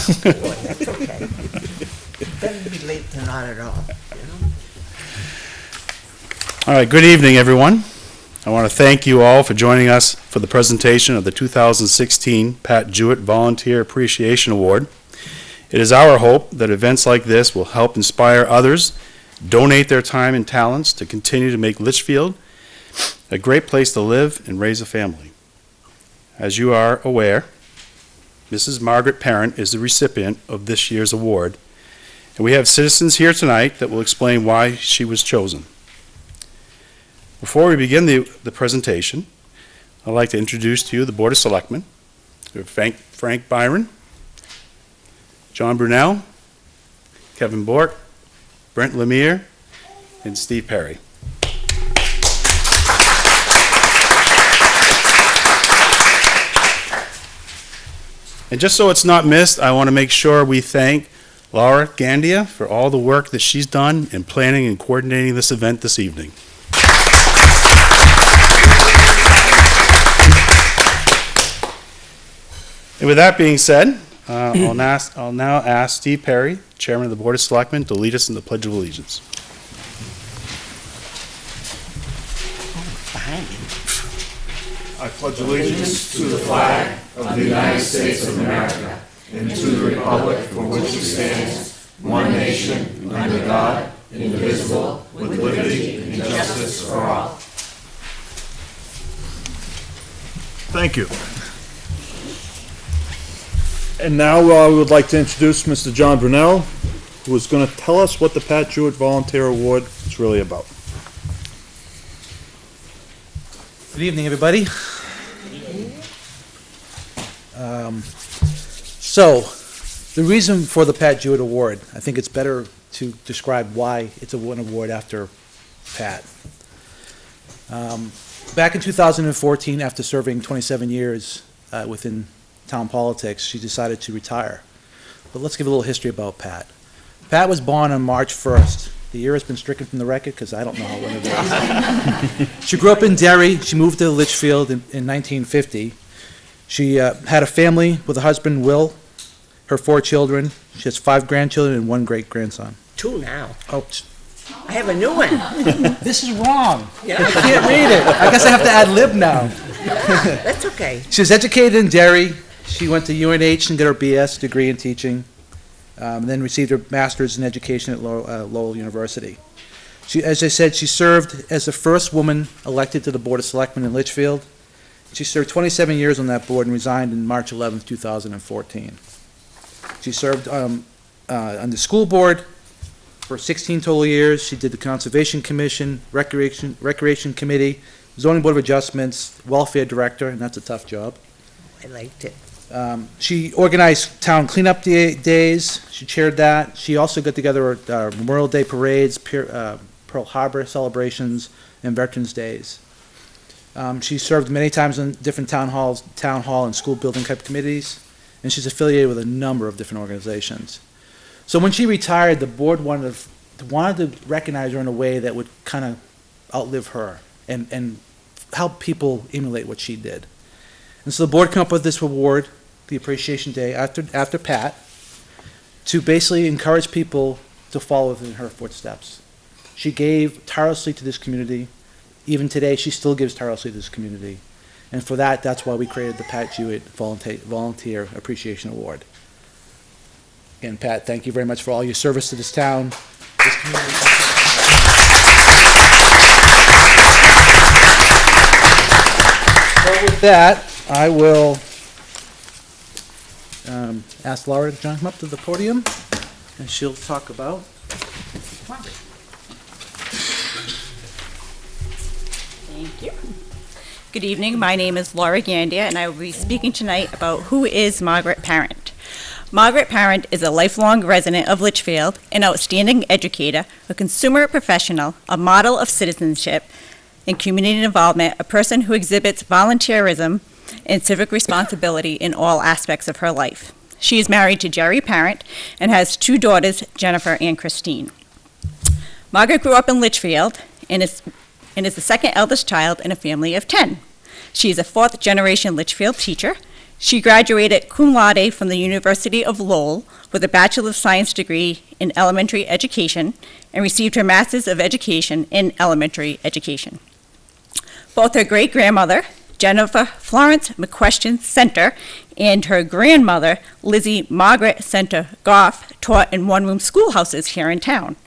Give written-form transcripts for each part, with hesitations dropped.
It's okay. Better to be late than not at all, you know? All right, good evening, everyone. I want to thank you all for joining us for the presentation of the 2016 Pat Jewett Volunteer Appreciation Award. It is our hope that events like this will help inspire others, donate their time and talents to continue to make Litchfield a great place to live and raise a family. As you are aware, Mrs. Margaret Parent is the recipient of this year's award, and we have citizens here tonight that will explain why she was chosen. Before we begin the presentation, I'd like to introduce to you the Board of Selectmen. We have Frank Byron, John Brunelle, Kevin Bork, Brent Lemire, and Steve Perry. And just so it's not missed, I want to make sure we thank Laura Gandia for all the work that she's done in planning and coordinating this event this evening. And with that being said, I'll now ask Steve Perry, Chairman of the Board of Selectmen, to lead us in the Pledge of Allegiance. Behind you. I pledge allegiance to the flag of the United States of America and to the republic for which it stands, one nation, under God, indivisible, with liberty and justice for all. Thank you. And now we would like to introduce Mr. John Brunelle, who is going to tell us what the Pat Jewett Volunteer Award is really about. Good evening, everybody. So, the reason for the Pat Jewett Award, I think it's better to describe why it's an award after Pat. Back in 2014, after serving 27 years within town politics, she decided to retire. But let's give a little history about Pat. Pat was born on March 1st. The year has been stricken from the record because I don't know when it is. She grew up in Derry. She moved to Litchfield in 1950. She had a family with a husband, Will, her 4 children. She has 5 grandchildren and 1 great-grandson. 2 now. Oh, I have a new one. this is wrong. Yeah. I can't read it. I guess I have to ad lib now. That's okay. She was educated in Derry. She went to UNH and got her BS degree in teaching, and then received her master's in education at Lowell University. She, as I said, she served as the first woman elected to the Board of Selectmen in Litchfield. She served 27 years on that board and resigned in March 11, 2014. She served on the school board for 16 total years. She did the Conservation Commission, Recreation Committee, Zoning Board of Adjustments, Welfare Director, and that's a tough job. I liked it. She organized town cleanup days. She chaired that. She also got together Memorial Day parades, Pearl Harbor celebrations, and Veterans Days. She served many times in different town hall and school building type committees, and she's affiliated with a number of different organizations. So when she retired, the board wanted to recognize her in a way that would kind of outlive her and help people emulate what she did. And so the board came up with this award, the Appreciation Day, after Pat, to basically encourage people to follow in her footsteps. She gave tirelessly to this community. Even today, she still gives tirelessly to this community. And for that, that's why we created the Pat Jewett Volunteer Appreciation Award. And Pat, thank you very much for all your service to this town, this community. So with that, I will ask Laura to come up to the podium, and she'll talk about Margaret. Thank you. Good evening. My name is Laura Gandia, and I will be speaking tonight about who is Margaret Parent. Margaret Parent is a lifelong resident of Litchfield, an outstanding educator, a consumer professional, a model of citizenship and community involvement, a person who exhibits volunteerism and civic responsibility in all aspects of her life. She is married to Jerry Parent and has 2 daughters, Jennifer and Christine. Margaret grew up in Litchfield and is the second eldest child in a family of 10. She is a 4th-generation Litchfield teacher. She graduated cum laude from the University of Lowell with a Bachelor of Science degree in elementary education and received her Master's of Education in elementary education. Both her great-grandmother, Jennifer Florence McQuestion Center, and her grandmother, Lizzie Margaret Center Goff, taught in one-room schoolhouses here in town.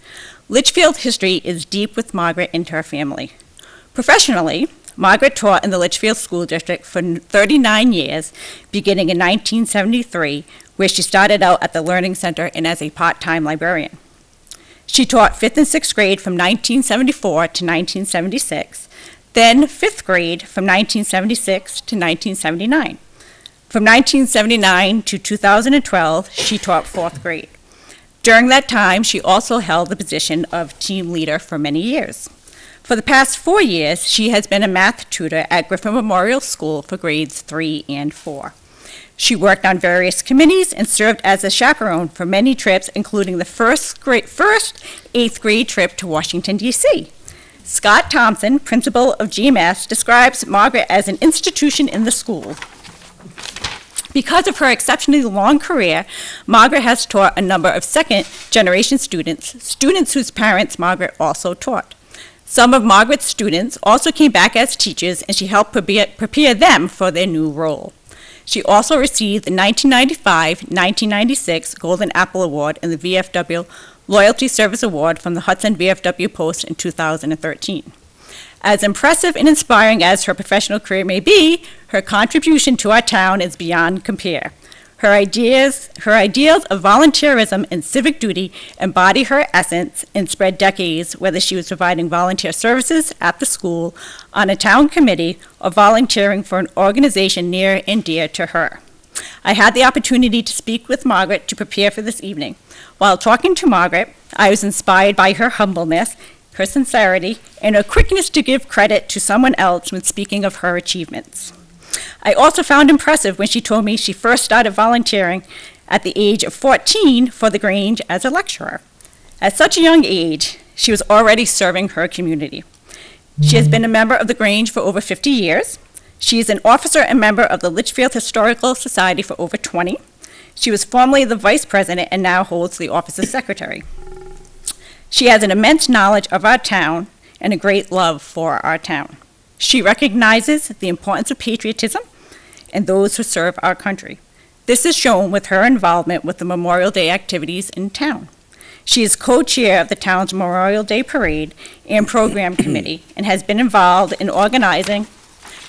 Litchfield history is deep with Margaret and her family. Professionally, Margaret taught in the Litchfield School District for 39 years, beginning in 1973, where she started out at the Learning Center and as a part-time librarian. She taught 5th and 6th grade from 1974 to 1976, then 5th grade from 1976 to 1979. From 1979 to 2012, she taught 4th grade. During that time, she also held the position of team leader for many years. For the past 4 years, she has been a math tutor at Griffin Memorial School for grades 3 and 4. She worked on various committees and served as a chaperone for many trips, including the first 8th grade trip to Washington, D.C. Scott Thompson, principal of GMS, describes Margaret as an institution in the school. Because of her exceptionally long career, Margaret has taught a number of second-generation students whose parents Margaret also taught. Some of Margaret's students also came back as teachers, and she helped prepare them for their new role. She also received the 1995-1996 Golden Apple Award and the VFW Loyalty Service Award from the Hudson VFW Post in 2013. As impressive and inspiring as her professional career may be, her contribution to our town is beyond compare. Her ideals of volunteerism and civic duty embody her essence and spread decades, whether she was providing volunteer services at the school, on a town committee, or volunteering for an organization near and dear to her. I had the opportunity to speak with Margaret to prepare for this evening. While talking to Margaret, I was inspired by her humbleness, her sincerity, and her quickness to give credit to someone else when speaking of her achievements. I also found impressive when she told me she first started volunteering at the age of 14 for the Grange as a lecturer. At such a young age, she was already serving her community. She has been a member of the Grange for over 50 years. She is an officer and member of the Litchfield Historical Society for over 20. She was formerly the vice president and now holds the office of secretary. She has an immense knowledge of our town and a great love for our town. She recognizes the importance of patriotism and those who serve our country. This is shown with her involvement with the Memorial Day activities in town. She is co-chair of the town's Memorial Day Parade and Program Committee and has been involved in organizing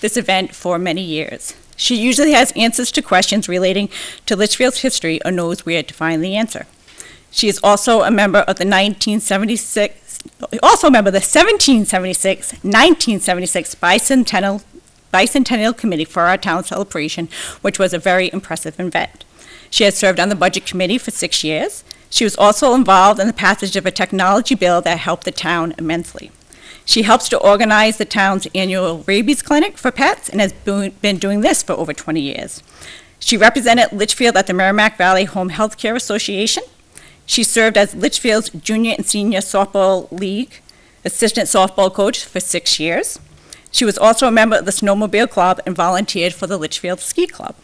this event for many years. She usually has answers to questions relating to Litchfield's history or knows where to find the answer. She is also a member of the 1776 Bicentennial Committee for our town celebration, which was a very impressive event. She has served on the Budget Committee for 6 years. She was also involved in the passage of a technology bill that helped the town immensely. She helps to organize the town's annual rabies clinic for pets and has been doing this for over 20 years. She represented Litchfield at the Merrimack Valley Home Health Care Association. She served as Litchfield's Junior and Senior Softball League assistant softball coach for 6 years. She was also a member of the Snowmobile Club and volunteered for the Litchfield Ski Club.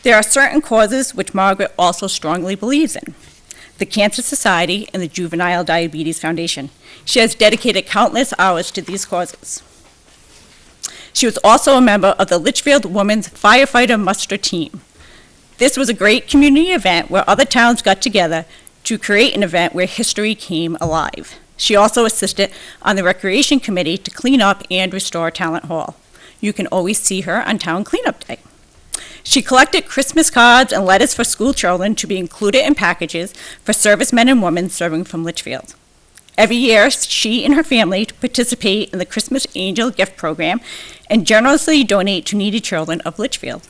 There are certain causes which Margaret also strongly believes in: the Cancer Society and the Juvenile Diabetes Foundation. She has dedicated countless hours to these causes. She was also a member of the Litchfield Women's Firefighter Muster Team. This was a great community event where other towns got together to create an event where history came alive. She also assisted on the Recreation Committee to clean up and restore Talent Hall. You can always see her on Town Cleanup Day. She collected Christmas cards and letters for school children to be included in packages for servicemen and women serving from Litchfield. Every year, she and her family participate in the Christmas Angel Gift Program and generously donate to needy children of Litchfield.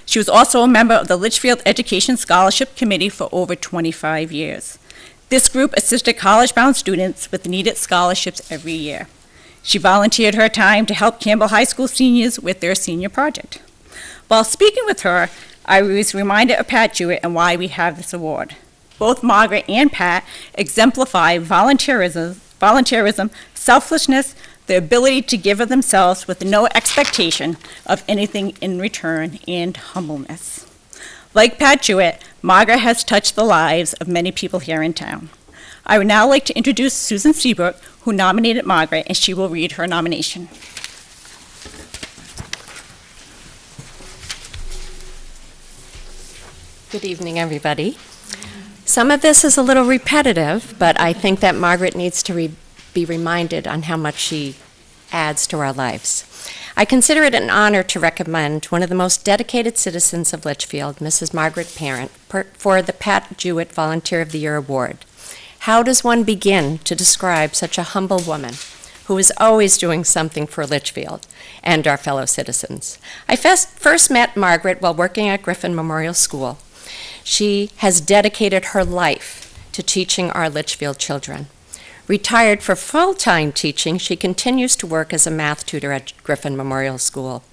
She was also a member of the Litchfield Education Scholarship Committee for over 25 years. This group assisted college-bound students with needed scholarships every year. She volunteered her time to help Campbell High School seniors with their senior project. While speaking with her, I was reminded of Pat Jewett and why we have this award. Both Margaret and Pat exemplify volunteerism, selflessness, the ability to give of themselves with no expectation of anything in return, and humbleness. Like Pat Jewett, Margaret has touched the lives of many people here in town. I would now like to introduce Susan Seabrook, who nominated Margaret, and she will read her nomination. Good evening, everybody. Some of this is a little repetitive, but I think that Margaret needs to be reminded on how much she adds to our lives. I consider it an honor to recommend one of the most dedicated citizens of Litchfield, Mrs. Margaret Parent, for the Pat Jewett Volunteer of the Year Award. How does one begin to describe such a humble woman who is always doing something for Litchfield and our fellow citizens? I first met Margaret while working at Griffin Memorial School. She has dedicated her life to teaching our Litchfield children. Retired for full-time teaching, she continues to work as a math tutor at Griffin Memorial School.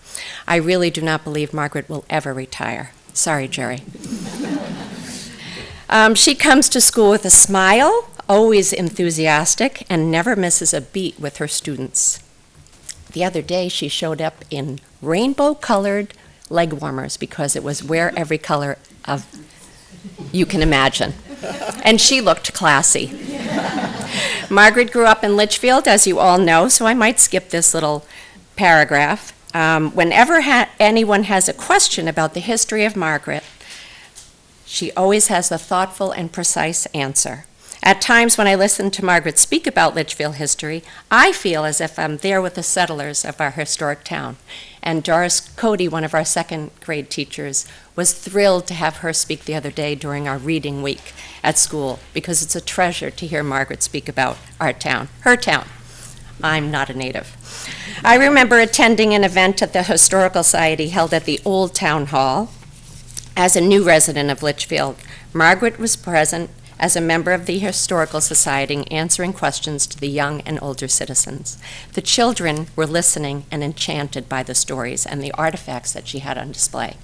I really do not believe Margaret will ever retire. Sorry, Jerry. She comes to school with a smile, always enthusiastic, and never misses a beat with her students. The other day, she showed up in rainbow-colored leg warmers because it was wear every color of you can imagine. And she looked classy. Margaret grew up in Litchfield, as you all know, so I might skip this little paragraph. Whenever anyone has a question about the history of Margaret, she always has a thoughtful and precise answer. At times when I listen to Margaret speak about Litchfield history, I feel as if I'm there with the settlers of our historic town. And Doris Cody, one of our second grade teachers, was thrilled to have her speak the other day during our reading week at school, because it's a treasure to hear Margaret speak about our town, her town. I'm not a native. I remember attending an event at the Historical Society held at the Old Town Hall. As a new resident of Litchfield, Margaret was present as a member of the Historical Society, answering questions to the young and older citizens. The children were listening and enchanted by the stories and the artifacts that she had on display.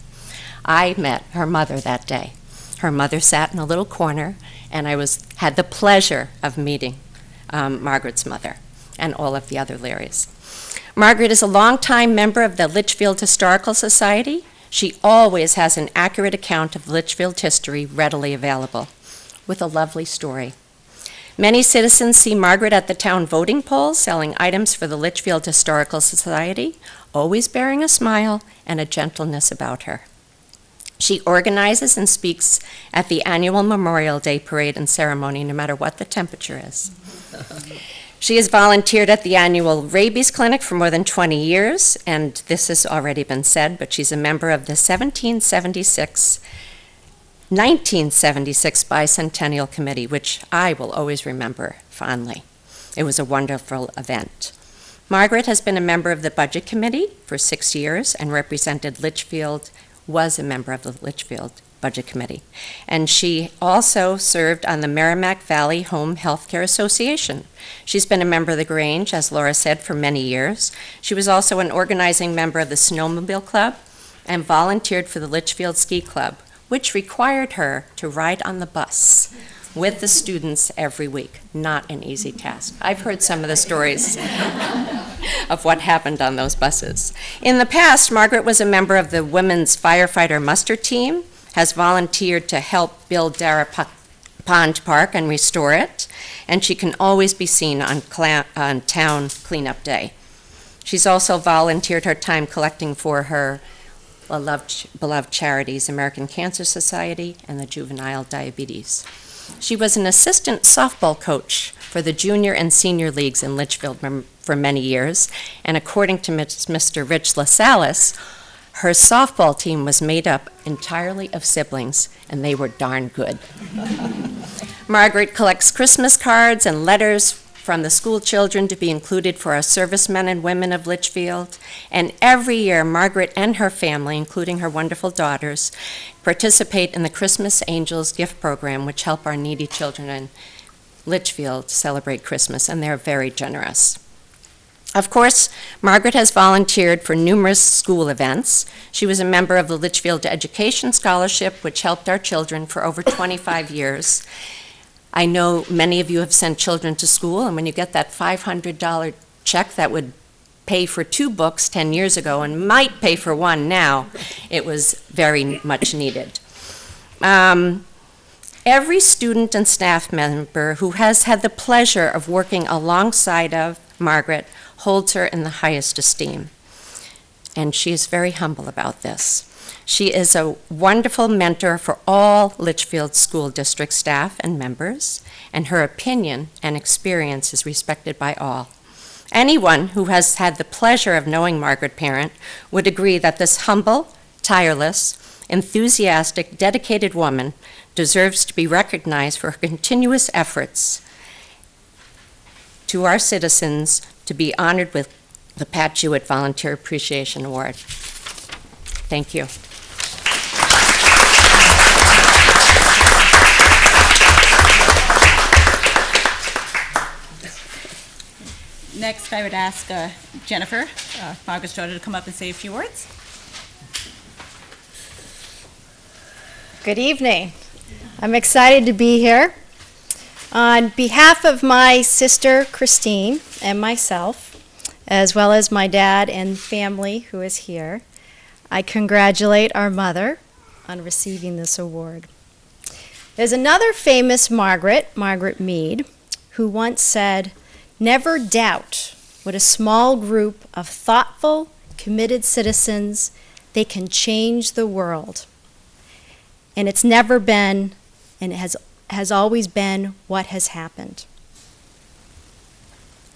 I met her mother that day. Her mother sat in a little corner, and I had the pleasure of meeting Margaret's mother and all of the other Larrys. Margaret is a longtime member of the Litchfield Historical Society. She always has an accurate account of Litchfield history readily available, with a lovely story. Many citizens see Margaret at the town voting polls selling items for the Litchfield Historical Society, always bearing a smile and a gentleness about her. She organizes and speaks at the annual Memorial Day parade and ceremony, no matter what the temperature is. She has volunteered at the annual rabies clinic for more than 20 years, and this has already been said, but she's a member of the 1976 Bicentennial Committee, which I will always remember fondly. It was a wonderful event. Margaret has been a member of the Budget Committee for 6 years and was a member of the Litchfield Budget Committee. And she also served on the Merrimack Valley Home Healthcare Association. She's been a member of the Grange, as Laura said, for many years. She was also an organizing member of the Snowmobile Club and volunteered for the Litchfield Ski Club, which required her to ride on the bus with the students every week. Not an easy task. I've heard some of the stories of what happened on those buses. In the past, Margaret was a member of the Women's Firefighter Muster Team, has volunteered to help build Dara Pond Park and restore it, and she can always be seen on town cleanup day. She's also volunteered her time collecting for her beloved charities, American Cancer Society and the Juvenile Diabetes. She was an assistant softball coach for the junior and senior leagues in Litchfield for many years, and according to Mr. Rich Lascelles, her softball team was made up entirely of siblings, and they were darn good. Margaret collects Christmas cards and letters from the school children to be included for our servicemen and women of Litchfield. And every year, Margaret and her family, including her wonderful daughters, participate in the Christmas Angels gift program, which help our needy children in Litchfield celebrate Christmas, and they're very generous. Of course, Margaret has volunteered for numerous school events. She was a member of the Litchfield Education Scholarship, which helped our children for over 25 years. I know many of you have sent children to school, and when you get that $500 check that would pay for 2 books 10 years ago and might pay for 1 now. It was very much needed. Every student and staff member who has had the pleasure of working alongside of Margaret holds her in the highest esteem, and she is very humble about this. She is a wonderful mentor for all Litchfield School District staff and members, and her opinion and experience is respected by all. Anyone who has had the pleasure of knowing Margaret Parent would agree that this humble, tireless, enthusiastic, dedicated woman deserves to be recognized for her continuous efforts to our citizens to be honored with the Pat Jewett Volunteer Appreciation Award. Thank you. Next, I would ask Jennifer, Margaret's daughter, to come up and say a few words. Good evening. I'm excited to be here. On behalf of my sister Christine and myself, as well as my dad and family who is here, I congratulate our mother on receiving this award. There's another famous Margaret Mead, who once said, "Never doubt what a small group of thoughtful, committed citizens, they can change the world." And it's never been, and it has always been what has happened.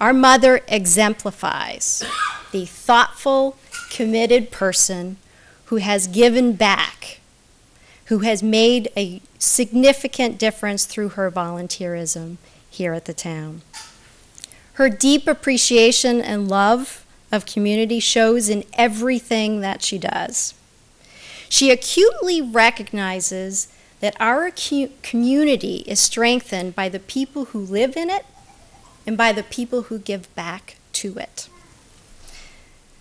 Our mother exemplifies the thoughtful, committed person who has given back, who has made a significant difference through her volunteerism here at the town. Her deep appreciation and love of community shows in everything that she does. She acutely recognizes that our community is strengthened by the people who live in it and by the people who give back to it.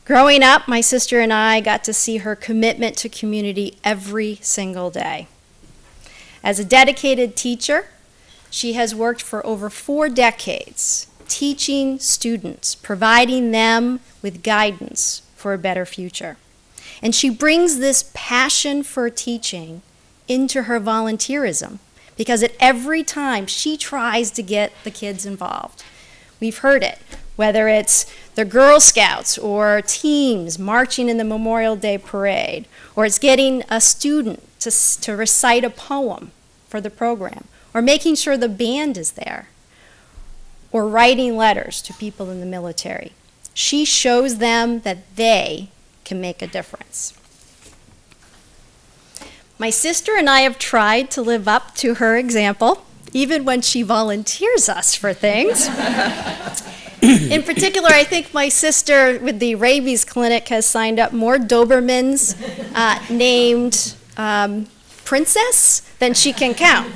Growing up, my sister and I got to see her commitment to community every single day. As a dedicated teacher, she has worked for over 4 decades, teaching students, providing them with guidance for a better future. And she brings this passion for teaching into her volunteerism, because at every time she tries to get the kids involved. We've heard it, whether it's the Girl Scouts or teams marching in the Memorial Day Parade, or it's getting a student to recite a poem for the program, or making sure the band is there, or writing letters to people in the military. She shows them that they can make a difference. My sister and I have tried to live up to her example, even when she volunteers us for things. In particular, I think my sister with the rabies clinic has signed up more Dobermans named Princess than she can count.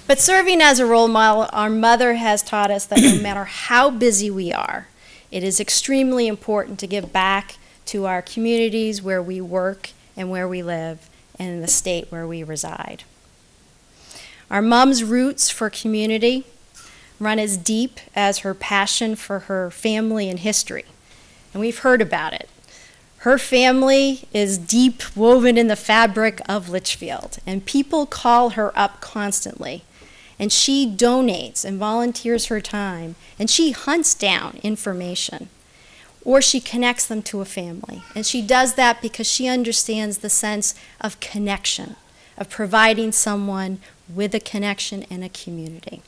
But serving as a role model, our mother has taught us that no matter how busy we are, it is extremely important to give back to our communities where we work and where we live, and in the state where we reside. Our mom's roots for community run as deep as her passion for her family and history, and we've heard about it. Her family is deep woven in the fabric of Litchfield, and people call her up constantly, and she donates and volunteers her time, and she hunts down information, or she connects them to a family. And she does that because she understands the sense of connection, of providing someone with a connection and a community.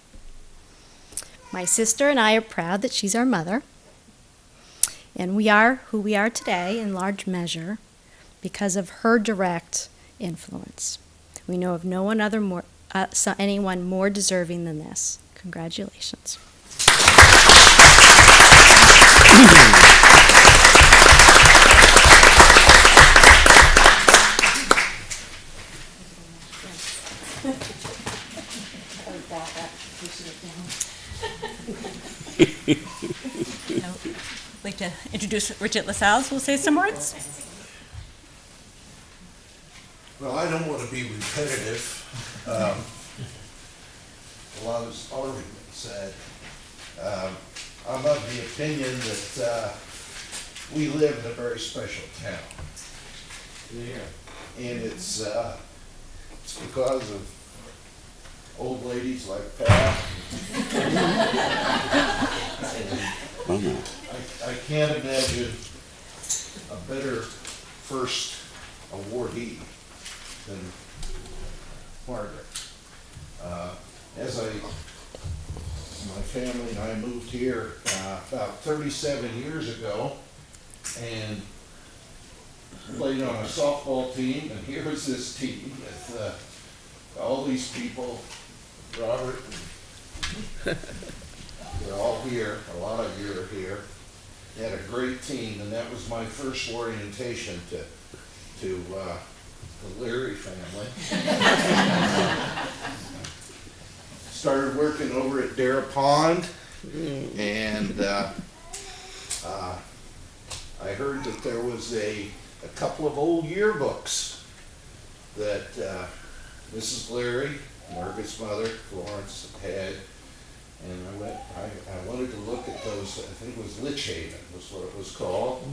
My sister and I are proud that she's our mother, and we are who we are today in large measure because of her direct influence. We know of no one anyone more deserving than this. Congratulations. I'd like to introduce Richard Lascelles, who will say some words. Well, I don't want to be repetitive. A lot has already been said. I'm of the opinion that we live in a very special town. And it's because of old ladies like Pat. And I can't imagine a better first awardee than Margaret. My family and I moved here about 37 years ago and played on a softball team, and here was this team with all these people, Robert, and they're all here, a lot of you are here. They had a great team, and that was my first orientation to the Leary family. Started working over at Dare Pond, and I heard that there was a couple of old yearbooks that Mrs. Leary, Margaret's mother, Florence, had, and I wanted to look at those. I think it was Litch Haven was what it was called,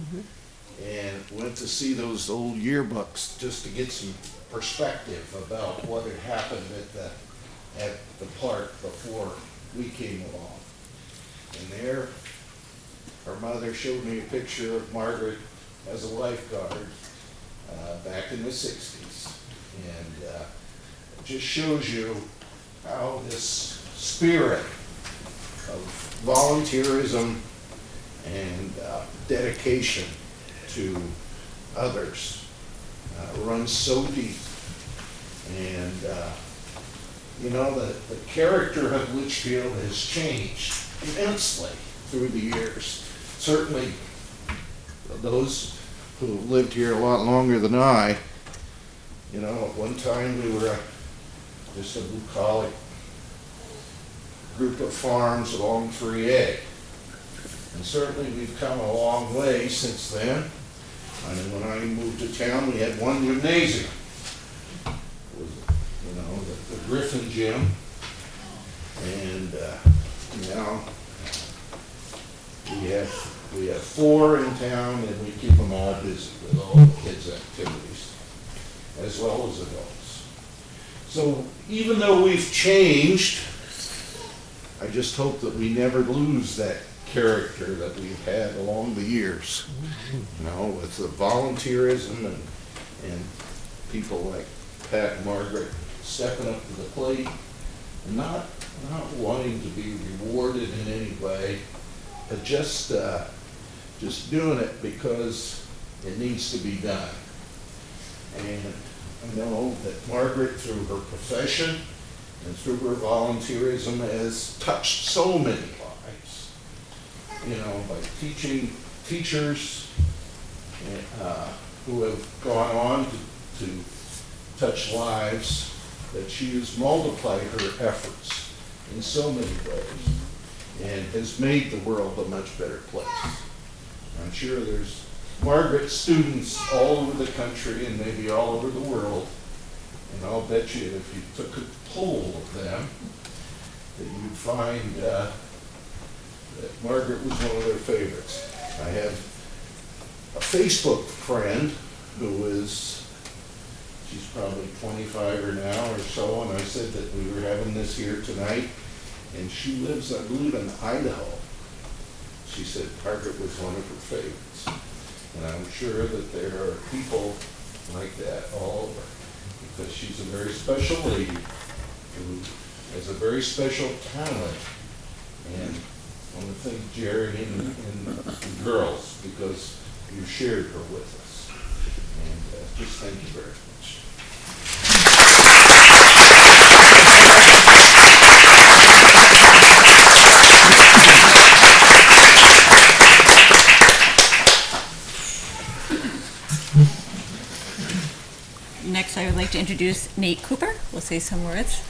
and went to see those old yearbooks just to get some perspective about what had happened at the park before we came along. And there, her mother showed me a picture of Margaret as a lifeguard back in the 60s. And it just shows you how this spirit of volunteerism and dedication to others runs so deep. And you know, the character of Litchfield has changed immensely through the years. Certainly, those who have lived here a lot longer than I, you know, at one time we were just a bucolic group of farms along 3A. And certainly we've come a long way since then. I mean, when I moved to town, we had one gymnasium. It was, you know, the Griffin Gym. And now we have 4 in town, and we keep them all busy with all the kids' activities, as well as adults. So even though we've changed, I just hope that we never lose that character that we've had along the years. You know, with the volunteerism and people like Pat and Margaret stepping up to the plate and not wanting to be rewarded in any way, but just doing it because it needs to be done. And I know that Margaret, through her profession and through her volunteerism, has touched so many lives. You know, by teaching teachers who have gone on to touch lives, that she has multiplied her efforts in so many ways and has made the world a much better place. I'm sure there's Margaret students all over the country and maybe all over the world, and I'll bet you if you took a poll of them, that you'd find that Margaret was one of their favorites. I have a Facebook friend who is, she's probably 25 or now or so, and I said that we were having this here tonight, and she lives, I believe, in Idaho. She said Margaret was one of her favorites. And I'm sure that there are people like that all over, because she's a very special lady who has a very special talent. And I want to thank Jerry and the girls, because you shared her with us. And just thank you very much. Next, I would like to introduce Nate Cooper. We'll say some words.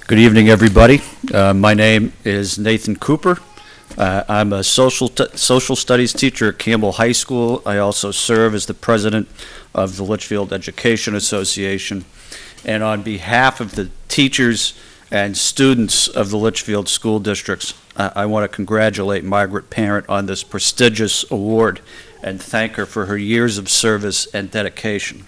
Good evening, everybody. My name is Nathan Cooper. I'm a social studies teacher at Campbell High School. I also serve as the president of the Litchfield Education Association. And on behalf of the teachers and students of the Litchfield school districts, I want to congratulate Margaret Parent on this prestigious award and thank her for her years of service and dedication.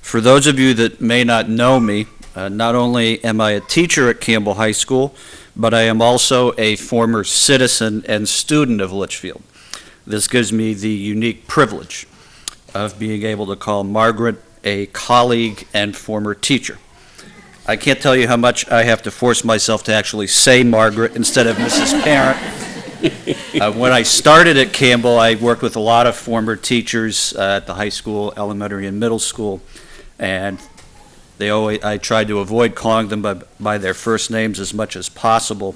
For those of you that may not know me, not only am I a teacher at Campbell High School, but I am also a former citizen and student of Litchfield. This gives me the unique privilege of being able to call Margaret a colleague and former teacher. I can't tell you how much I have to force myself to actually say Margaret instead of Mrs. Parent. When I started at Campbell, I worked with a lot of former teachers at the high school, elementary, and middle school, and I tried to avoid calling them by their first names as much as possible.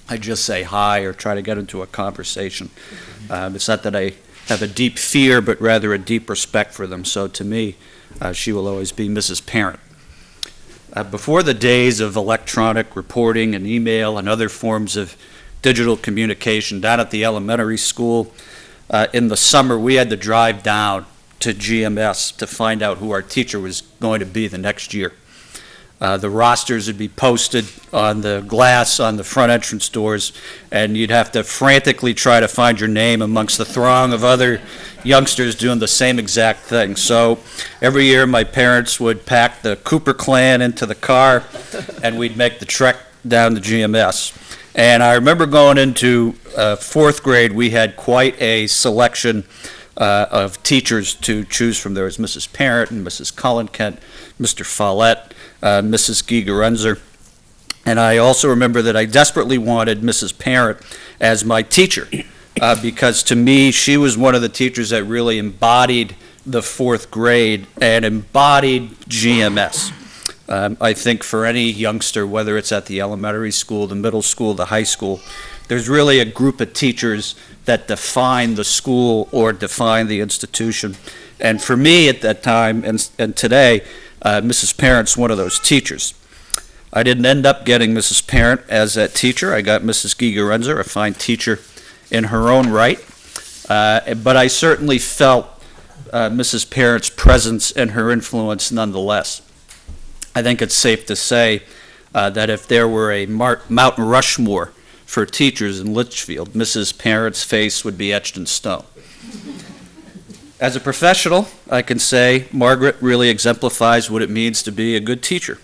I just say hi or try to get into a conversation. It's not that I have a deep fear, but rather a deep respect for them. So to me, she will always be Mrs. Parent. Before the days of electronic reporting and email and other forms of digital communication down at the elementary school, in the summer we had to drive down to GMS to find out who our teacher was going to be the next year. The rosters would be posted on the glass on the front entrance doors, and you'd have to frantically try to find your name amongst the throng of other youngsters doing the same exact thing. So every year my parents would pack the Cooper clan into the car, and we'd make the trek down to GMS. And I remember going into fourth grade, we had quite a selection of teachers to choose from. There was Mrs. Parent and Mrs. Cullen-Kent, Mr. Follett, Mrs. Gigerenzer. And I also remember that I desperately wanted Mrs. Parent as my teacher because to me, she was one of the teachers that really embodied the fourth grade and embodied GMS. I think for any youngster, whether it's at the elementary school, the middle school, the high school, there's really a group of teachers that define the school or define the institution. And for me at that time and today, Mrs. Parent's one of those teachers. I didn't end up getting Mrs. Parent as that teacher. I got Mrs. Gigerenzer, a fine teacher in her own right. But I certainly felt Mrs. Parent's presence and her influence nonetheless. I think it's safe to say that if there were a Mount Rushmore for teachers in Litchfield, Mrs. Parent's face would be etched in stone. As a professional, I can say Margaret really exemplifies what it means to be a good teacher.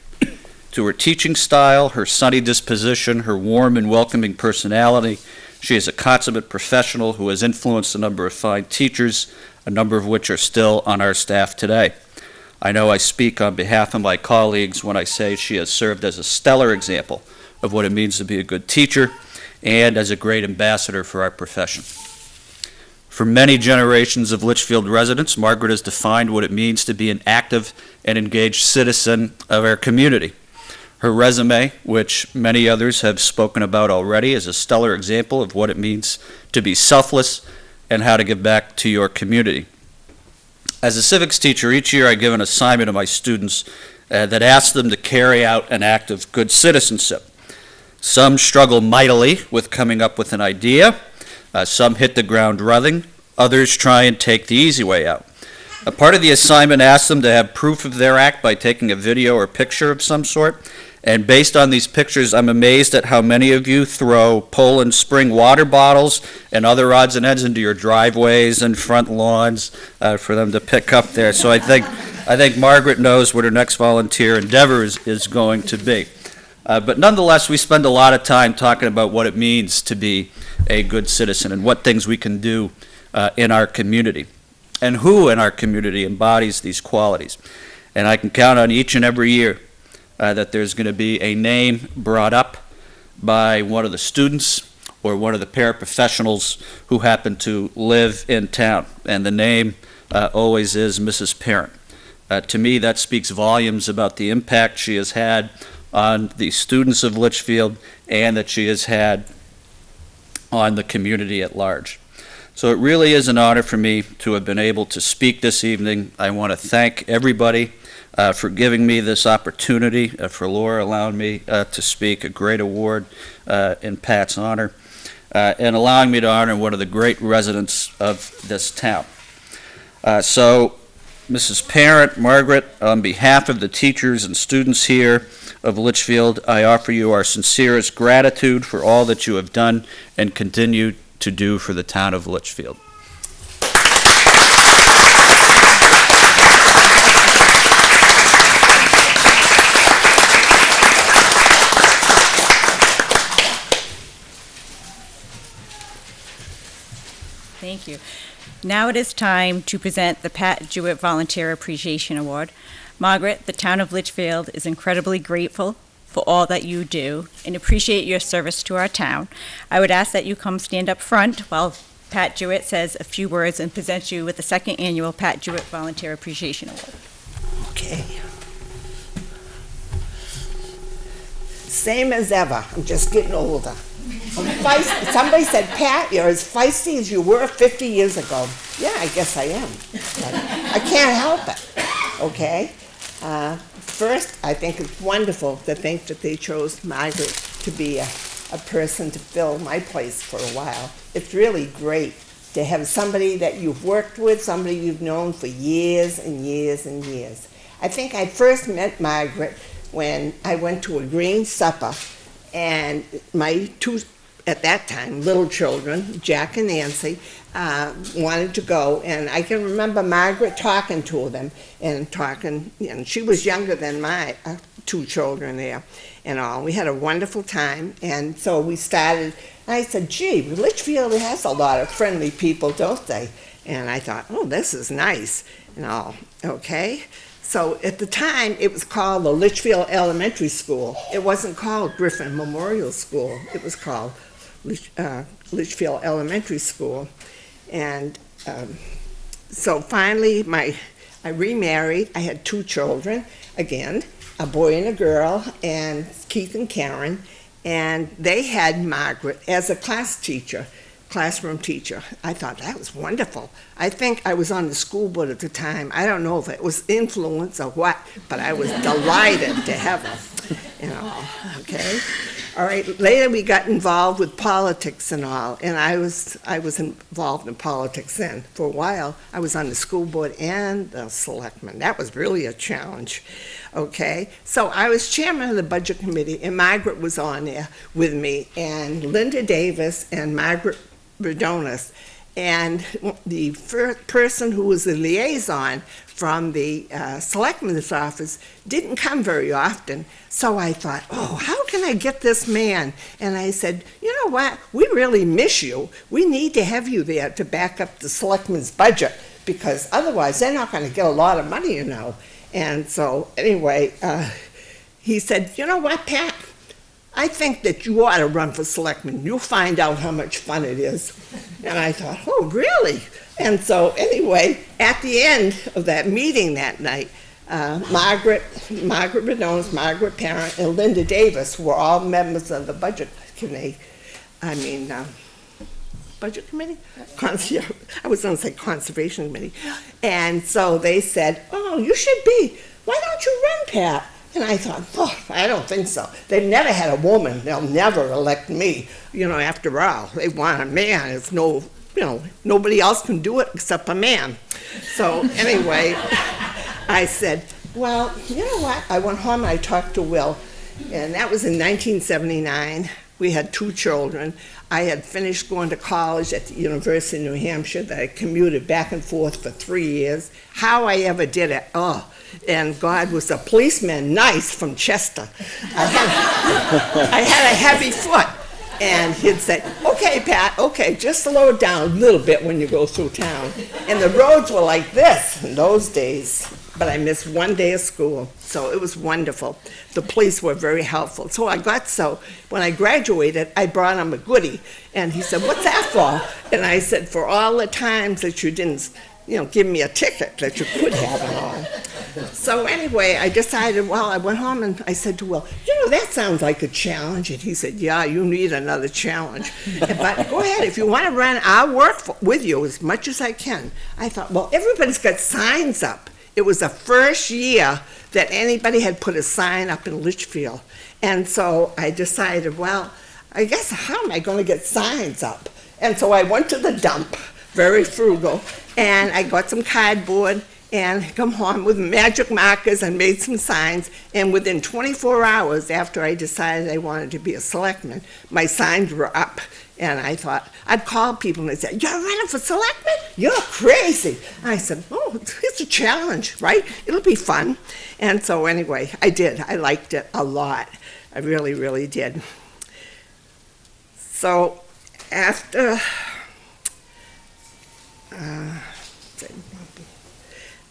To her teaching style, her sunny disposition, her warm and welcoming personality, she is a consummate professional who has influenced a number of fine teachers, a number of which are still on our staff today. I know I speak on behalf of my colleagues when I say she has served as a stellar example of what it means to be a good teacher and as a great ambassador for our profession. For many generations of Litchfield residents, Margaret has defined what it means to be an active and engaged citizen of our community. Her resume, which many others have spoken about already, is a stellar example of what it means to be selfless and how to give back to your community. As a civics teacher, each year I give an assignment to my students that asks them to carry out an act of good citizenship. Some struggle mightily with coming up with an idea. Some hit the ground running. Others try and take the easy way out. A part of the assignment asks them to have proof of their act by taking a video or picture of some sort. And based on these pictures, I'm amazed at how many of you throw Poland Spring water bottles and other odds and ends into your driveways and front lawns for them to pick up there. So I think Margaret knows what her next volunteer endeavor is going to be. But nonetheless, we spend a lot of time talking about what it means to be a good citizen and what things we can do in our community and who in our community embodies these qualities. And I can count on each and every year that there's going to be a name brought up by one of the students or one of the paraprofessionals who happen to live in town. And the name always is Mrs. Parent. To me, that speaks volumes about the impact she has had on the students of Litchfield and that she has had on the community at large. So it really is an honor for me to have been able to speak this evening. I want to thank everybody for giving me this opportunity, for Laura allowing me to speak, a great award in Pat's honor. and allowing me to honor one of the great residents of this town. So, Mrs. Parent, Margaret, on behalf of the teachers and students here of Litchfield, I offer you our sincerest gratitude for all that you have done and continue to do for the town of Litchfield. Thank you. Now it is time to present the Pat Jewett Volunteer Appreciation Award. Margaret, the town of Litchfield is incredibly grateful for all that you do and appreciate your service to our town. I would ask that you come stand up front while Pat Jewett says a few words and presents you with the second annual Pat Jewett Volunteer Appreciation Award. Okay. Same as ever. I'm just getting older. I'm feisty. Somebody said, Pat, you're as feisty as you were 50 years ago. Yeah, I guess I am. I can't help it. Okay? First, I think it's wonderful to think that they chose Margaret to be a person to fill my place for a while. It's really great to have somebody that you've worked with, somebody you've known for years and years and years. I think I first met Margaret when I went to a green supper, and my two, at that time, little children, Jack and Nancy, wanted to go, and I can remember Margaret talking to them and talking, and she was younger than my two children there and all. We had a wonderful time, and so we started. I said, gee, Litchfield has a lot of friendly people, don't they? And I thought, oh, this is nice and all, okay? So at the time, it was called the Litchfield Elementary School. It wasn't called Griffin Memorial School. It was called Litchfield Elementary School. And so finally, I remarried. I had two children, again, a boy and a girl, and Keith and Karen. And they had Margaret as a classroom teacher. I thought that was wonderful. I think I was on the school board at the time. I don't know if it was influence or what, but I was delighted to have her, okay? All right, later we got involved with politics and all, and I was involved in politics then. For a while, I was on the school board and the selectmen. That was really a challenge, okay? So I was chairman of the budget committee, and Margaret was on there with me, and Linda Davis and Margaret Redonis, and the first person who was the liaison from the selectman's office didn't come very often. So I thought, oh, how can I get this man? And I said, you know what, we really miss you. We need to have you there to back up the selectman's budget, because otherwise they're not going to get a lot of money, And so anyway, he said, you know what, Pat? I think that you ought to run for selectman. You'll find out how much fun it is. And I thought, oh, really? And so anyway, at the end of that meeting that night, Margaret Redonis, Margaret Parent, and Linda Davis were all members of the budget committee. Budget committee? I was going to say conservation committee. And so they said, oh, you should be. Why don't you run, Pat? And I thought, oh, I don't think so. They've never had a woman. They'll never elect me. After all, they want a man. It's nobody else can do it except a man. So anyway, I said, well, you know what? I went home and I talked to Will, and that was in 1979. We had two children. I had finished going to college at the University of New Hampshire that I commuted back and forth for 3 years. How I ever did it, oh. And God was a policeman, nice, from Chester. I had a heavy foot. And he'd say, okay, Pat, okay, just slow it down a little bit when you go through town. And the roads were like this in those days. But I missed one day of school, so it was wonderful. The police were very helpful. So when I graduated, I brought him a goodie. And he said, what's that for? And I said, for all the times that you didn't give me a ticket that you could have and all. So anyway, I decided, I went home and I said to Will, that sounds like a challenge. And he said, yeah, you need another challenge. But go ahead, if you want to run, I'll work with you as much as I can. I thought, well, everybody's got signs up. It was the first year that anybody had put a sign up in Litchfield. And so I decided, I guess, how am I going to get signs up? And so I went to the dump, very frugal, and I got some cardboard and come home with magic markers and made some signs. And within 24 hours after I decided I wanted to be a selectman, my signs were up. And I thought, I'd call people and they'd say, "You're running for selectman? You're crazy." And I said, "Oh, it's a challenge, right? It'll be fun." And so anyway, I did. I liked it a lot. I really, really did. So after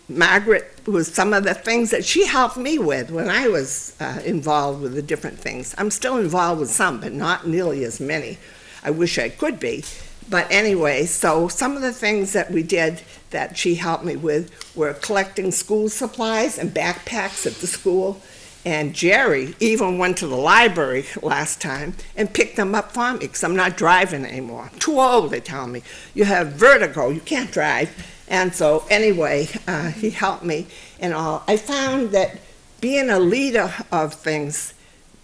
Margaret was some of the things that she helped me with when I was involved with the different things. I'm still involved with some, but not nearly as many. I wish I could be. But anyway, so some of the things that we did that she helped me with were collecting school supplies and backpacks at the school. And Jerry even went to the library last time and picked them up for me because I'm not driving anymore. I'm too old, they tell me. You have vertigo, you can't drive. And so anyway, he helped me and all. I found that being a leader of things,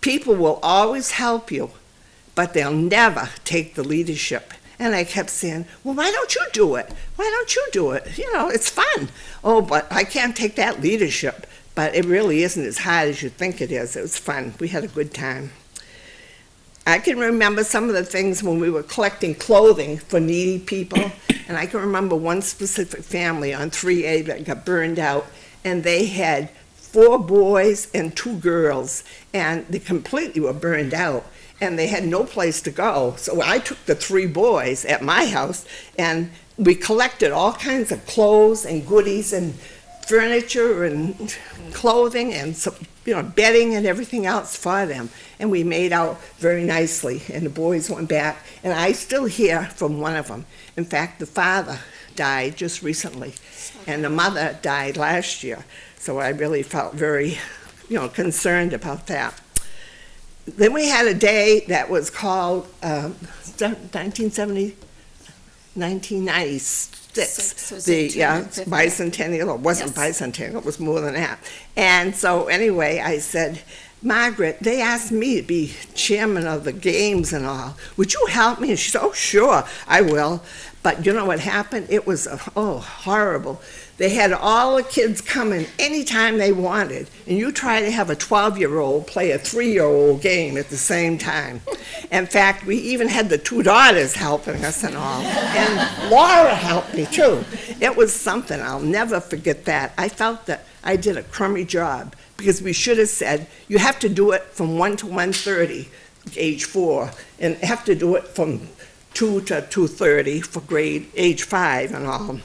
people will always help you, but they'll never take the leadership. And I kept saying, "Well, why don't you do it? Why don't you do it? You know, it's fun." "Oh, but I can't take that leadership." But it really isn't as hard as you think it is. It was fun. We had a good time. I can remember some of the things when we were collecting clothing for needy people. And I can remember one specific family on 3A that got burned out. And they had 4 boys and 2 girls. And they completely were burned out. And they had no place to go. So I took the 3 boys at my house, and we collected all kinds of clothes and goodies and furniture and clothing and some, bedding and everything else for them. And we made out very nicely, and the boys went back. And I still hear from one of them. In fact, the father died just recently, and the mother died last year. So I really felt very, concerned about that. Then we had a day that was called 1996, the bicentennial. It wasn't bicentennial, it was more than that. And so anyway, I said, "Margaret, they asked me to be chairman of the games and all. Would you help me?" And she said, "Oh, sure, I will." But you know what happened? It was, horrible. They had all the kids coming anytime they wanted, and you try to have a 12-year-old play a 3-year-old game at the same time. In fact, we even had the 2 daughters helping us and all. And Laura helped me, too. It was something. I'll never forget that. I felt that I did a crummy job, because we should have said, you have to do it from 1 to 1:30, age 4, and have to do it from 2 to 2:30 for grade age 5 and all.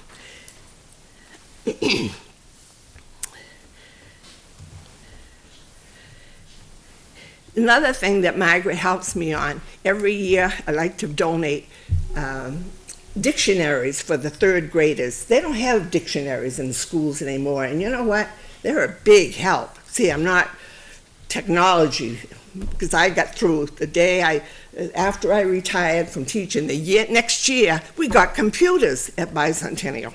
Another thing that Margaret helps me on, every year I like to donate dictionaries for the 3rd graders. They don't have dictionaries in the schools anymore, and you know what? They're a big help. See, I'm not technology, because I got through the day after I retired from teaching. Next year, we got computers at Bicentennial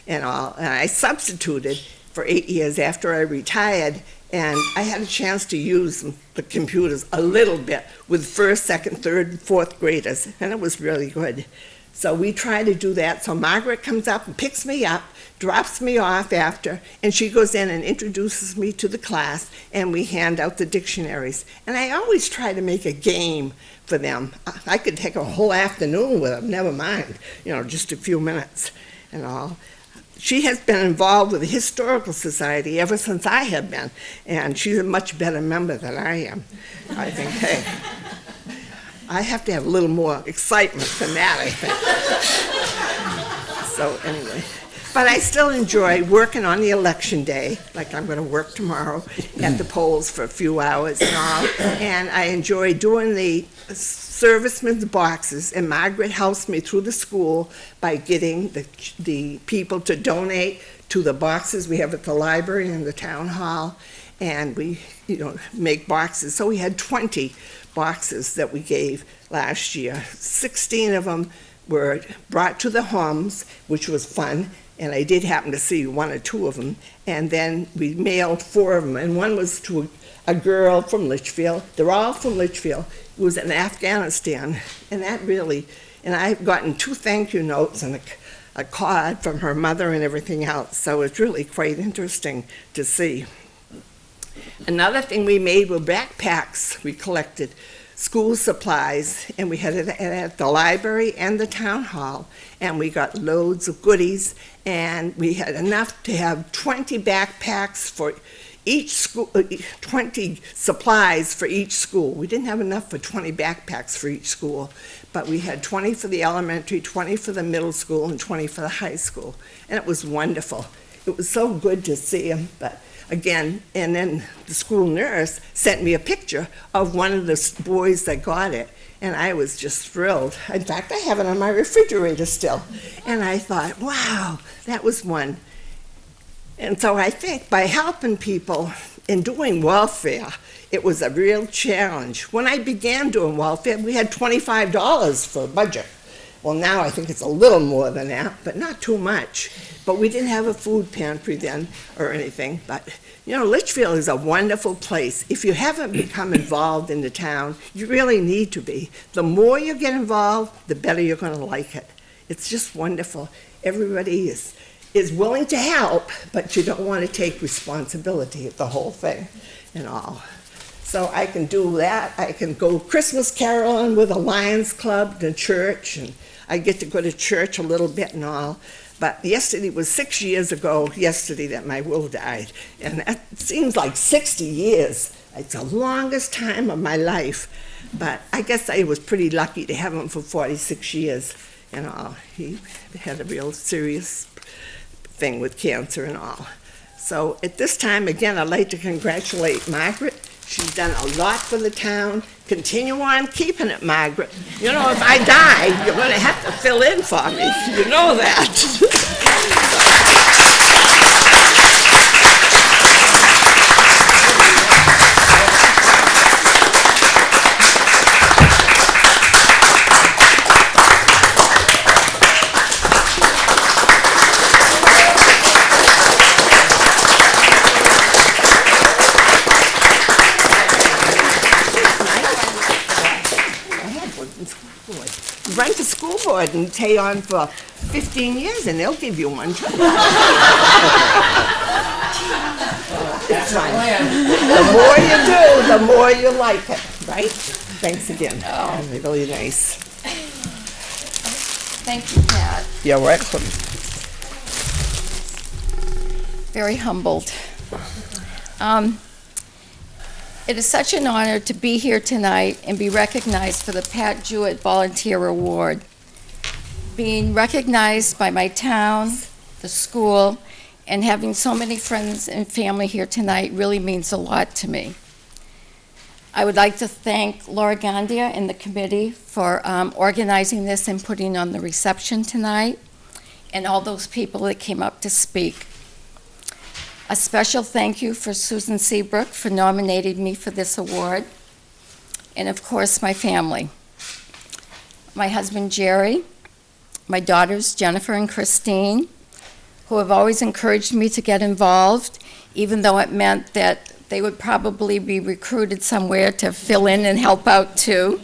and all, and I substituted for 8 years after I retired, and I had a chance to use the computers a little bit with 1st, 2nd, 3rd, and 4th graders, and it was really good. So we try to do that. So Margaret comes up and picks me up, drops me off after, and she goes in and introduces me to the class, and we hand out the dictionaries. And I always try to make a game for them. I could take a whole afternoon with them, never mind, just a few minutes and all. She has been involved with the Historical Society ever since I have been, and she's a much better member than I am. I think, hey, I have to have a little more excitement than that, I think. So anyway, but I still enjoy working on the election day, like I'm going to work tomorrow at the polls for a few hours and all, and I enjoy doing the servicemen's boxes, and Margaret helps me through the school by getting the people to donate to the boxes we have at the library and the town hall, and we make boxes. So we had 20 boxes that we gave last year. 16 of them were brought to the homes, which was fun, and I did happen to see 1 or 2 of them, and then we mailed 4 of them, and one was to a girl from Litchfield. They're all from Litchfield. Who was in Afghanistan, and that really, and I've gotten 2 thank you notes and a card from her mother and everything else, so it's really quite interesting to see. Another thing we made were backpacks. We collected school supplies, and we had it at the library and the town hall, and we got loads of goodies, and we had enough to have 20 backpacks for each school, 20 supplies for each school. We didn't have enough for 20 backpacks for each school, but we had 20 for the elementary, 20 for the middle school, and 20 for the high school, and it was wonderful. It was so good to see them, but again, and then the school nurse sent me a picture of one of the boys that got it, and I was just thrilled. In fact, I have it on my refrigerator still, and I thought, wow, that was one. And so I think by helping people in doing welfare, it was a real challenge. When I began doing welfare, we had $25 for a budget. Well, now I think it's a little more than that, but not too much. But we didn't have a food pantry then or anything. But, you know, Litchfield is a wonderful place. If you haven't become involved in the town, you really need to be. The more you get involved, the better you're going to like it. It's just wonderful. Everybody is willing to help, but you don't want to take responsibility of the whole thing and all. So I can do that. I can go Christmas caroling with a Lions Club to church, and I get to go to church a little bit and all. But yesterday was 6 years ago, yesterday, that my Will died. And that seems like 60 years. It's the longest time of my life. But I guess I was pretty lucky to have him for 46 years and all. He had a real serious thing with cancer and all. So at this time, again, I'd like to congratulate Margaret. She's done a lot for the town. Continue on keeping it, Margaret. You know, if I die, you're going to have to fill in for me. You know that. Run to school board and stay on for 15 years and they'll give you one too. It's fine. The more you do, the more you like it, right? Thanks again. Oh. Really nice. Thank you, Pat. You're welcome. Very humbled. It is such an honor to be here tonight and be recognized for the Pat Jewett Volunteer Award. Being recognized by my town, the school, and having so many friends and family here tonight really means a lot to me. I would like to thank Laura Gandia and the committee for organizing this and putting on the reception tonight, and all those people that came up to speak. A special thank you for Susan Seabrook for nominating me for this award, and of course my family. My husband Jerry, my daughters Jennifer and Christine, who have always encouraged me to get involved, even though it meant that they would probably be recruited somewhere to fill in and help out too.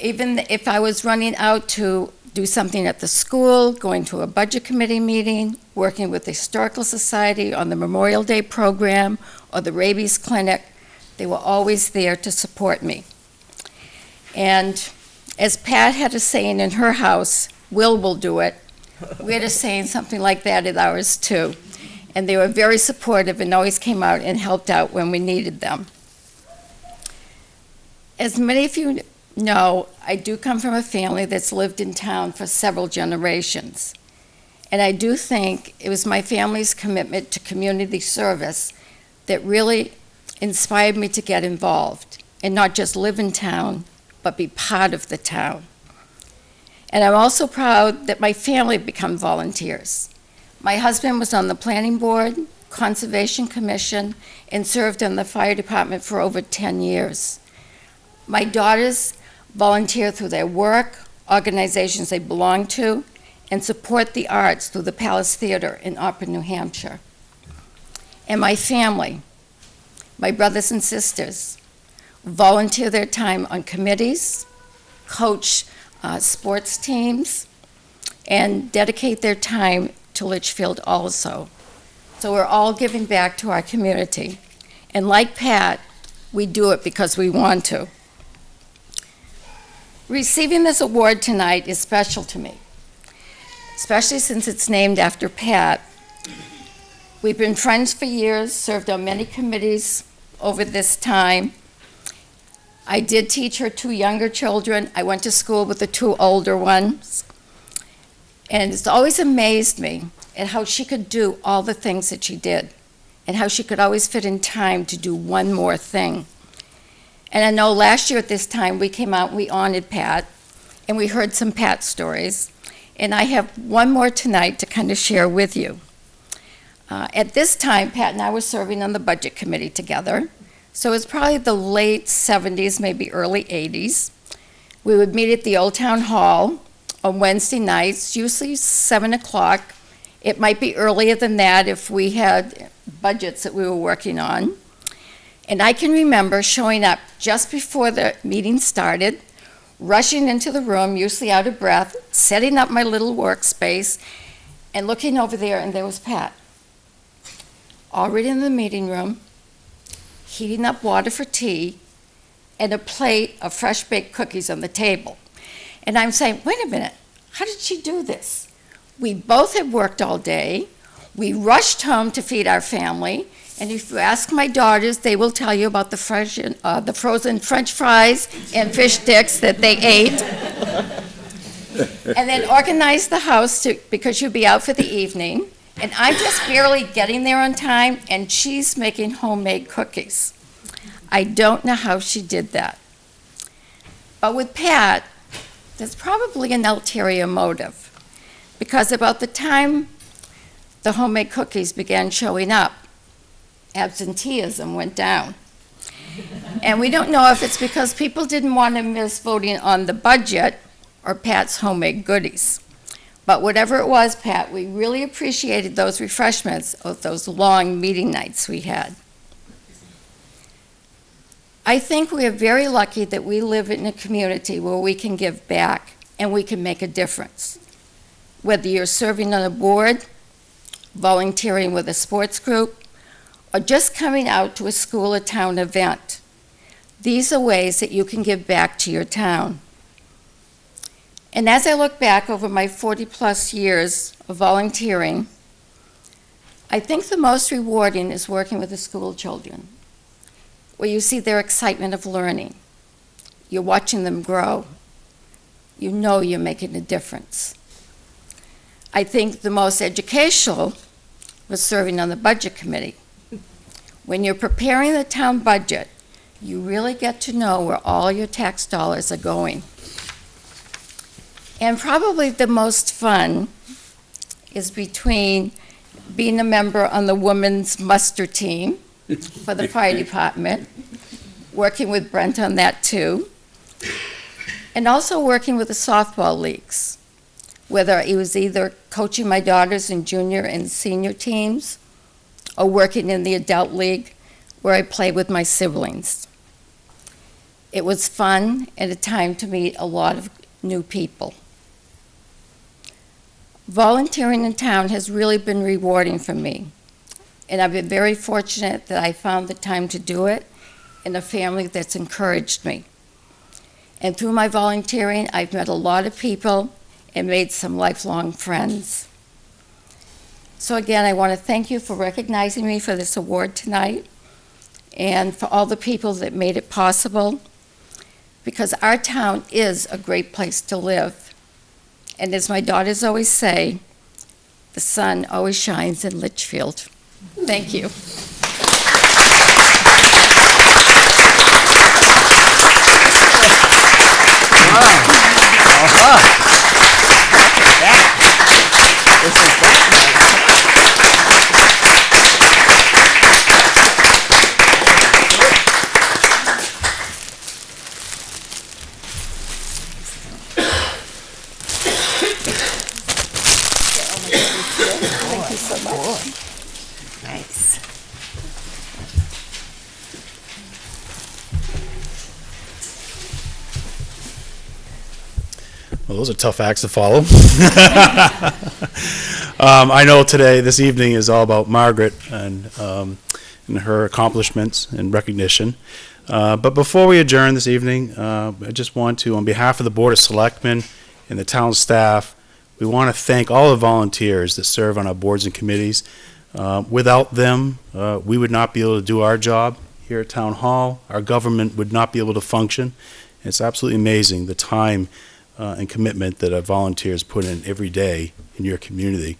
Even if I was running out to do something at the school, going to a budget committee meeting, working with the Historical Society on the Memorial Day program or the rabies clinic, they were always there to support me. And as Pat had a saying in her house, will do it, we had a saying something like that at ours too. And they were very supportive and always came out and helped out when we needed them. As many of you know, I do come from a family that's lived in town for several generations. And I do think it was my family's commitment to community service that really inspired me to get involved and not just live in town, but be part of the town. And I'm also proud that my family become volunteers. My husband was on the planning board, conservation commission, and served on the fire department for over 10 years. My daughters volunteer through their work, organizations they belong to, and support the arts through the Palace Theater in Auburn, New Hampshire. and my family, my brothers and sisters, volunteer their time on committees, coach sports teams, and dedicate their time to Litchfield also. So we're all giving back to our community. And like Pat, we do it because we want to. Receiving this award tonight is special to me, especially since it's named after Pat. We've been friends for years, served on many committees over this time. I did teach her 2 younger children. I went to school with the 2 older ones. And it's always amazed me at how she could do all the things that she did, and how she could always fit in time to do one more thing. And I know last year at this time, we came out and we honored Pat, and we heard some Pat stories. And I have one more tonight to kind of share with you. At this time, Pat and I were serving on the budget committee together. So it was probably the late 70s, maybe early 80s. We would meet at the Old Town Hall on Wednesday nights, usually 7 o'clock. It might be earlier than that if we had budgets that we were working on. And I can remember showing up just before the meeting started, rushing into the room, usually out of breath, setting up my little workspace, and looking over there, and there was Pat, already in the meeting room, heating up water for tea, and a plate of fresh-baked cookies on the table. And I'm saying, wait a minute, how did she do this? We both had worked all day. We rushed home to feed our family. And if you ask my daughters, they will tell you about the frozen French fries and fish sticks that they ate. And then organized the house because you'd be out for the evening. And I'm just barely getting there on time, and she's making homemade cookies. I don't know how she did that. But with Pat, there's probably an ulterior motive, because about the time the homemade cookies began showing up, absenteeism went down. And we don't know if it's because people didn't want to miss voting on the budget or Pat's homemade goodies. But whatever it was, Pat, we really appreciated those refreshments of those long meeting nights we had. I think we are very lucky that we live in a community where we can give back and we can make a difference. Whether you're serving on a board, volunteering with a sports group, or just coming out to a school or town event, these are ways that you can give back to your town. And as I look back over my 40-plus years of volunteering, I think the most rewarding is working with the school children, where you see their excitement of learning. You're watching them grow. You know you're making a difference. I think the most educational was serving on the budget committee. When you're preparing the town budget, you really get to know where all your tax dollars are going. And probably the most fun is between being a member on the women's muster team for the fire department, working with Brent on that too, and also working with the softball leagues, whether it was either coaching my daughters in junior and senior teams or working in the adult league where I played with my siblings. It was fun and a time to meet a lot of new people. Volunteering in town has really been rewarding for me, and I've been very fortunate that I found the time to do it in a family that's encouraged me. And through my volunteering, I've met a lot of people and made some lifelong friends. So again, I want to thank you for recognizing me for this award tonight and for all the people that made it possible, because our town is a great place to live. And as my daughters always say, the sun always shines in Litchfield. Thank you. Nice. Well, those are tough acts to follow. I know this evening is all about Margaret and her accomplishments and recognition. But before we adjourn this evening, I just want to, on behalf of the Board of Selectmen and the town staff, we want to thank all the volunteers that serve on our boards and committees. Without them, we would not be able to do our job here at Town Hall. Our government would not be able to function. It's absolutely amazing the time and commitment that our volunteers put in every day in your community.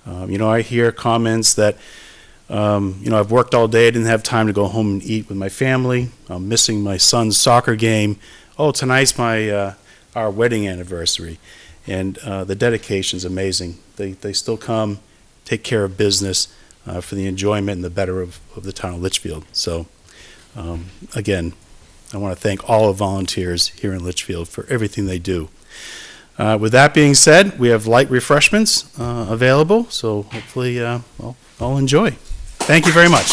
I hear comments that, I've worked all day, I didn't have time to go home and eat with my family. I'm missing my son's soccer game. Oh, tonight's our wedding anniversary. And the dedication's amazing. They still come, take care of business for the enjoyment and the better of the town of Litchfield. So, again, I want to thank all the volunteers here in Litchfield for everything they do. With that being said, we have light refreshments available, so hopefully all enjoy. Thank you very much.